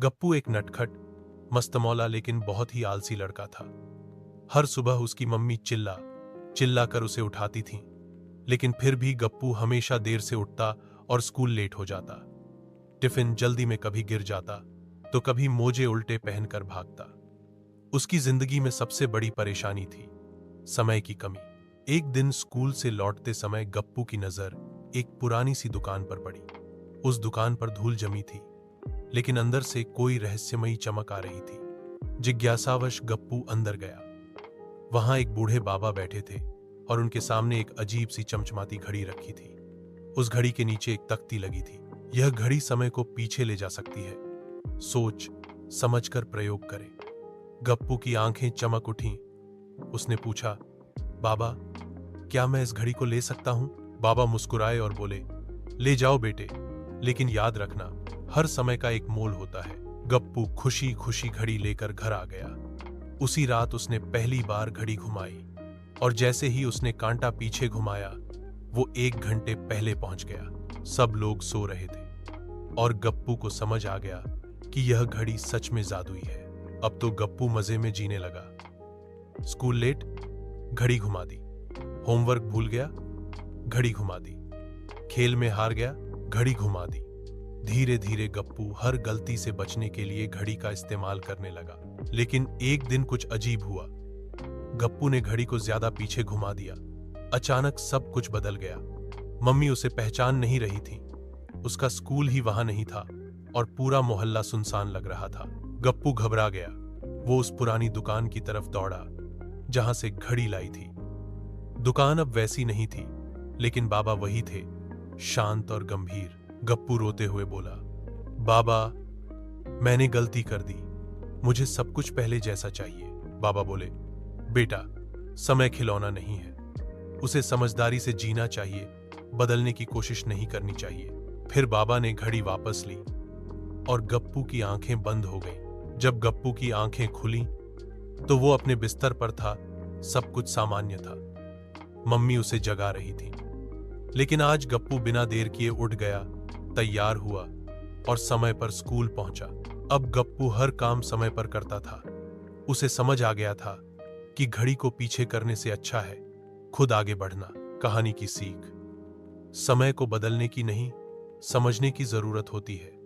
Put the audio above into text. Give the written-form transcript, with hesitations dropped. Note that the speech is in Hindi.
गप्पू एक नटखट, मस्तमौला लेकिन बहुत ही आलसी लड़का था। हर सुबह उसकी मम्मी चिल्ला चिल्ला कर उसे उठाती थी, लेकिन फिर भी गप्पू हमेशा देर से उठता और स्कूल लेट हो जाता। टिफिन जल्दी में कभी गिर जाता तो कभी मोजे उल्टे पहनकर भागता। उसकी जिंदगी में सबसे बड़ी परेशानी थी समय की कमी। एक दिन स्कूल से लौटते समय गप्पू की नजर एक पुरानी सी दुकान पर पड़ी। उस दुकान पर धूल जमी थी, लेकिन अंदर से कोई रहस्यमयी चमक आ रही थी। जिज्ञासावश गप्पू अंदर गया। वहां एक बूढ़े बाबा बैठे थे और उनके सामने एक अजीब सी चमचमाती घड़ी रखी थी। उस घड़ी के नीचे एक तख्ती लगी थी। यह घड़ी समय को पीछे ले जा सकती है, सोच समझकर प्रयोग करें। गप्पू की आंखें चमक उठीं। उसने पूछा, बाबा, क्या मैं इस घड़ी को ले सकता हूं? बाबा मुस्कुराए और बोले, ले जाओ बेटे, लेकिन याद रखना, हर समय का एक मोल होता है। गप्पू खुशी खुशी घड़ी लेकर घर आ गया। उसी रात उसने पहली बार घड़ी घुमाई और जैसे ही उसने कांटा पीछे घुमाया, वो 1 घंटे पहले पहुंच गया। सब लोग सो रहे थे और गप्पू को समझ आ गया कि यह घड़ी सच में जादुई है। अब तो गप्पू मजे में जीने लगा। स्कूल लेट, घड़ी घुमा दी। होमवर्क भूल गया, घड़ी घुमा दी। खेल में हार गया, घड़ी घुमा दी। धीरे धीरे गप्पू हर गलती से बचने के लिए घड़ी का इस्तेमाल करने लगा। लेकिन एक दिन कुछ अजीब हुआ। गप्पू ने घड़ी को ज्यादा पीछे घुमा दिया। अचानक सब कुछ बदल गया। मम्मी उसे पहचान नहीं रही थी। उसका स्कूल ही वहां नहीं था और पूरा मोहल्ला सुनसान लग रहा था। गप्पू घबरा गया। वो उस पुरानी दुकान की तरफ दौड़ा जहां से घड़ी लाई थी। दुकान अब वैसी नहीं थी, लेकिन बाबा वही थे, शांत और गंभीर। गप्पू रोते हुए बोला, बाबा, मैंने गलती कर दी, मुझे सब कुछ पहले जैसा चाहिए। बाबा बोले, बेटा, समय खिलौना नहीं है, उसे समझदारी से जीना चाहिए, बदलने की कोशिश नहीं करनी चाहिए। फिर बाबा ने घड़ी वापस ली और गप्पू की आंखें बंद हो गईं। जब गप्पू की आंखें खुली तो वो अपने बिस्तर पर था। सब कुछ सामान्य था। मम्मी उसे जगा रही थी। लेकिन आज गप्पू बिना देर किए उठ गया, तैयार हुआ और समय पर स्कूल पहुंचा। अब गप्पू हर काम समय पर करता था। उसे समझ आ गया था कि घड़ी को पीछे करने से अच्छा है खुद आगे बढ़ना। कहानी की सीख, समय को बदलने की नहीं, समझने की जरूरत होती है।